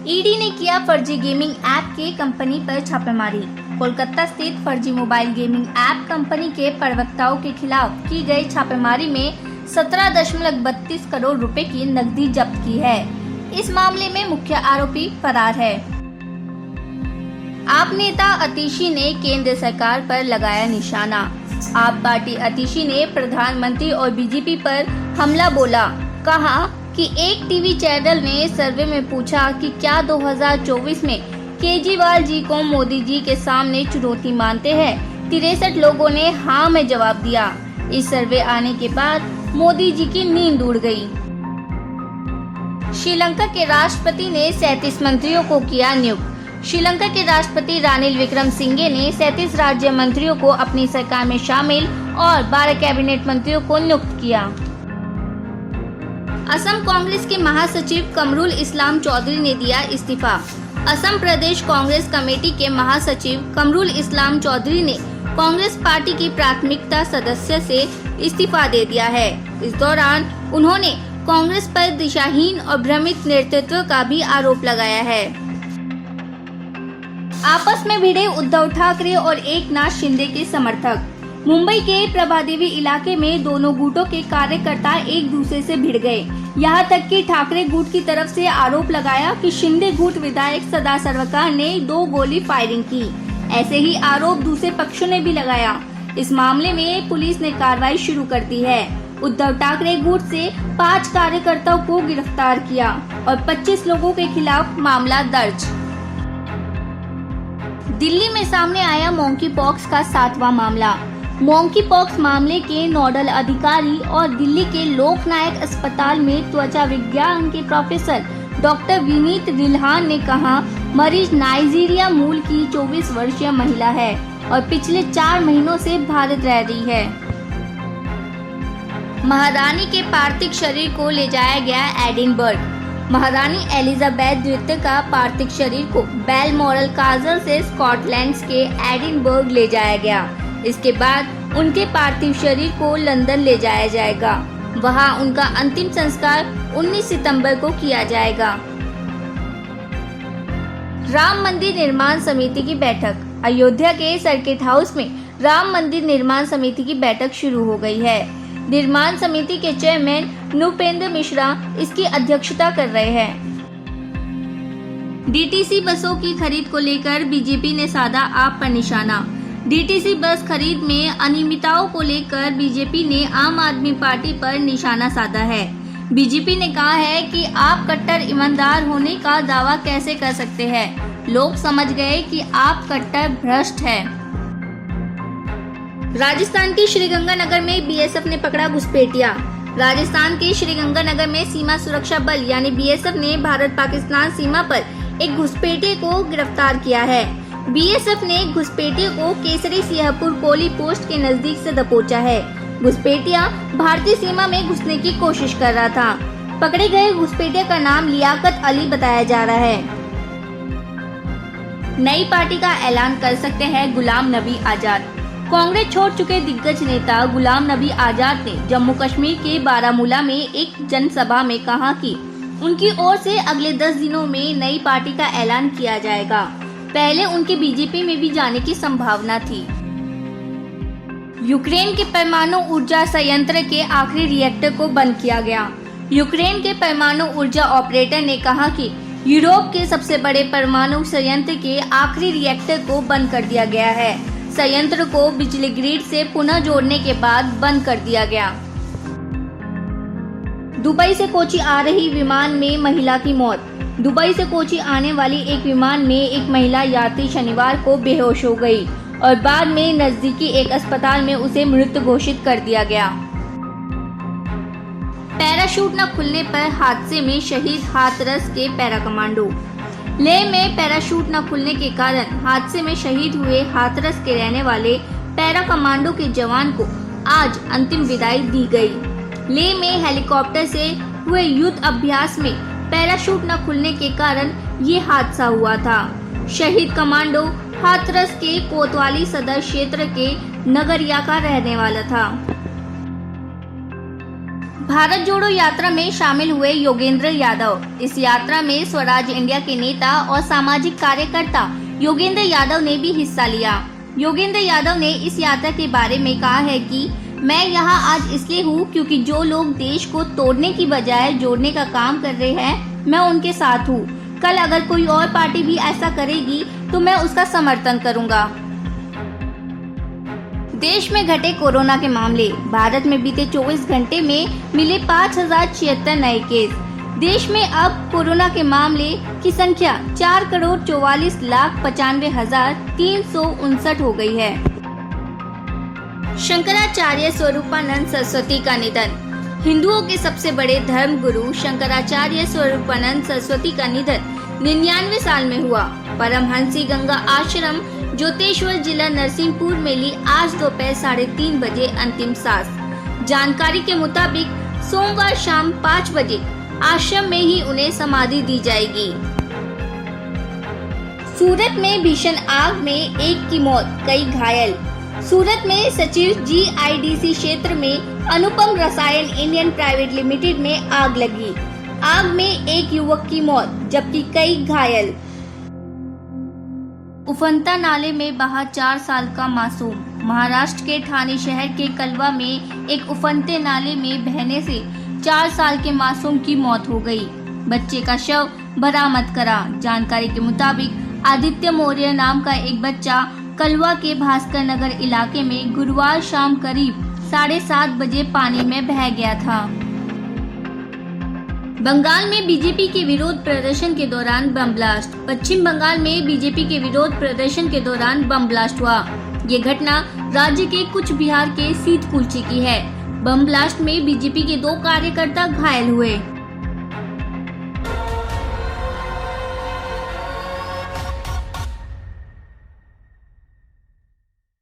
ED ने किया फर्जी गेमिंग ऐप के कंपनी पर छापेमारी। कोलकाता स्थित फर्जी मोबाइल गेमिंग ऐप कंपनी के प्रवक्ताओं के खिलाफ की गई छापेमारी में 17.32 करोड़ रुपए की नकदी जब्त की है। इस मामले में मुख्य आरोपी फरार है। आप नेता अतिशी ने केंद्र सरकार पर लगाया निशाना। आप पार्टी अतिशी ने प्रधानमंत्री और बीजेपी पर हमला बोला। कहा कि एक टीवी चैनल ने सर्वे में पूछा कि क्या 2024 में केजरीवाल जी को मोदी जी के सामने चुनौती मानते हैं। 63 लोगों ने हाँ में जवाब दिया। इस सर्वे आने के बाद मोदी जी की नींद उड़ गई। श्रीलंका के राष्ट्रपति ने 37 मंत्रियों को किया नियुक्त। श्रीलंका के राष्ट्रपति रानिल विक्रमसिंघे ने 37 राज्य मंत्रियों को अपनी सरकार में शामिल और 12 कैबिनेट मंत्रियों को नियुक्त किया। असम कांग्रेस के महासचिव कमरुल इस्लाम चौधरी ने दिया इस्तीफा। असम प्रदेश कांग्रेस कमेटी के महासचिव कमरुल इस्लाम चौधरी ने कांग्रेस पार्टी की प्राथमिकता सदस्य से इस्तीफा दे दिया है। इस दौरान उन्होंने कांग्रेस पर दिशाहीन और भ्रमित नेतृत्व का भी आरोप लगाया है। आपस में भिड़े उद्धव ठाकरे और एकनाथ शिंदे के समर्थक। मुंबई के प्रभादेवी इलाके में दोनों गुटों के कार्यकर्ता एक दूसरे से भिड़ गए। यहां तक कि ठाकरे गुट की तरफ से आरोप लगाया कि शिंदे गुट विधायक सदा सर्वकार ने 2 गोली फायरिंग की। ऐसे ही आरोप दूसरे पक्षों ने भी लगाया। इस मामले में पुलिस ने कार्रवाई शुरू कर दी है। उद्धव ठाकरे गुट से 5 कार्यकर्ताओं को गिरफ्तार किया और 25 लोगों के खिलाफ मामला दर्ज। दिल्ली में सामने आया मोंकी पॉक्स का 7वां मामला। मोंकी पॉक्स मामले के नोडल अधिकारी और दिल्ली के लोकनायक अस्पताल में त्वचा विज्ञान के प्रोफेसर डॉक्टर विनीत रिल्हान ने कहा, मरीज नाइजीरिया मूल की 24 वर्षीय महिला है और पिछले 4 महीनों से भारत रह रही है। महारानी के पार्थिव शरीर को ले जाया गया एडिनबर्ग। महारानी एलिजाबेथ द्वितीय का पार्थिव शरीर को बेलमोरल काजल से स्कॉटलैंड के एडिनबर्ग ले जाया गया। इसके बाद उनके पार्थिव शरीर को लंदन ले जाया जाएगा। वहां उनका अंतिम संस्कार 19 सितंबर को किया जाएगा। राम मंदिर निर्माण समिति की बैठक। अयोध्या के सर्किट हाउस में राम मंदिर निर्माण समिति की बैठक शुरू हो गई है। निर्माण समिति के चेयरमैन नृपेंद्र मिश्रा इसकी अध्यक्षता कर रहे हैं। डीटीसी बसों की खरीद को लेकर बीजेपी ने साधा आप पर निशाना। डीटीसी बस खरीद में अनियमितताओं को लेकर बीजेपी ने आम आदमी पार्टी पर निशाना साधा है। बीजेपी ने कहा है कि आप कट्टर ईमानदार होने का दावा कैसे कर सकते हैं। लोग समझ गए कि आप कट्टर भ्रष्ट हैं। राजस्थान के श्रीगंगानगर में बीएसएफ ने पकड़ा घुसपैठिया। राजस्थान के श्रीगंगानगर में सीमा सुरक्षा बल यानी बीएसएफ ने भारत पाकिस्तान सीमा पर एक घुसपैठिए को गिरफ्तार किया है। बीएसएफ ने घुसपैठिए को केसरी सिंहपुर कोली पोस्ट के नजदीक से दबोचा है। घुसपैठिया भारतीय सीमा में घुसने की कोशिश कर रहा था। पकड़े गए घुसपैठिए का नाम लियाकत अली बताया जा रहा है। नई पार्टी का ऐलान कर सकते हैं गुलाम नबी आजाद। कांग्रेस छोड़ चुके दिग्गज नेता गुलाम नबी आजाद ने जम्मू कश्मीर के बारामूला में एक जनसभा में कहा कि उनकी ओर से अगले 10 दिनों में नई पार्टी का ऐलान किया जाएगा। पहले उनके बीजेपी में भी जाने की संभावना थी। यूक्रेन के परमाणु ऊर्जा संयंत्र के आखिरी रिएक्टर को बंद किया गया। यूक्रेन के परमाणु ऊर्जा ऑपरेटर ने कहा कि यूरोप के सबसे बड़े परमाणु संयंत्र के आखिरी रिएक्टर को बंद कर दिया गया है। संयंत्र को बिजली ग्रिड से पुनः जोड़ने के बाद बंद कर दिया गया। दुबई से कोची आ रही विमान में महिला की मौत। दुबई से कोची आने वाली एक विमान में एक महिला यात्री शनिवार को बेहोश हो गई और बाद में नजदीकी एक अस्पताल में उसे मृत घोषित कर दिया गया। पैराशूट न खुलने पर हादसे में शहीद हाथरस के पैरा कमांडो। लेह में पैराशूट न खुलने के कारण हादसे में शहीद हुए हाथरस के रहने वाले पैरा कमांडो के जवान को आज अंतिम विदाई दी गई। लेह में हेलीकॉप्टर से हुए युद्ध अभ्यास में पैराशूट न खुलने के कारण ये हादसा हुआ था। शहीद कमांडो हाथरस के कोतवाली सदर क्षेत्र के नगरिया का रहने वाला था। भारत जोड़ो यात्रा में शामिल हुए योगेंद्र यादव। इस यात्रा में स्वराज इंडिया के नेता और सामाजिक कार्यकर्ता योगेंद्र यादव ने भी हिस्सा लिया। योगेंद्र यादव ने इस यात्रा के बारे में कहा है कि मैं यहाँ आज इसलिए हूँ क्योंकि जो लोग देश को तोड़ने की बजाय जोड़ने का काम कर रहे हैं, मैं उनके साथ हूँ। कल अगर कोई और पार्टी भी ऐसा करेगी तो मैं उसका समर्थन करूँगा। देश में घटे कोरोना के मामले। भारत में बीते 24 घंटे में मिले 5076 नए केस। देश में अब कोरोना के मामले की संख्या 4,44,95,359 हो गई है। शंकराचार्य स्वरूपानंद सरस्वती का निधन। हिंदुओं के सबसे बड़े धर्म गुरु शंकराचार्य स्वरूपानंद सरस्वती का निधन 99 साल में हुआ। परमहंसी गंगा आश्रम ज्योतेश्वर जिला नरसिंहपुर में ली आज दोपहर 3:30 बजे अंतिम सांस। जानकारी के मुताबिक सोमवार शाम 5 बजे आश्रम में ही उन्हें समाधि दी जाएगी। सूरत में भीषण आग में एक की मौत, कई घायल। सूरत में सचिव GIDC क्षेत्र में अनुपम रसायन इंडियन प्राइवेट लिमिटेड में आग लगी। आग में एक युवक की मौत जबकि कई घायल। उफनता नाले में बहा 4 साल का मासूम। महाराष्ट्र के ठाणे शहर के कलवा में एक उफनते नाले में बहने से 4 साल के मासूम की मौत हो गई। बच्चे का शव बरामद करा। जानकारी के मुताबिक आदित्य मौर्य नाम का एक बच्चा कलवा के भास्कर नगर इलाके में गुरुवार शाम करीब 7:30 बजे पानी में बह गया था। बंगाल में बीजेपी के विरोध प्रदर्शन के दौरान बम ब्लास्ट। पश्चिम बंगाल में बीजेपी के विरोध प्रदर्शन के दौरान बम ब्लास्ट हुआ। ये घटना राज्य के कुछ बिहार के सीतकुलची की है। बम ब्लास्ट में बीजेपी के 2 कार्यकर्ता घायल हुए।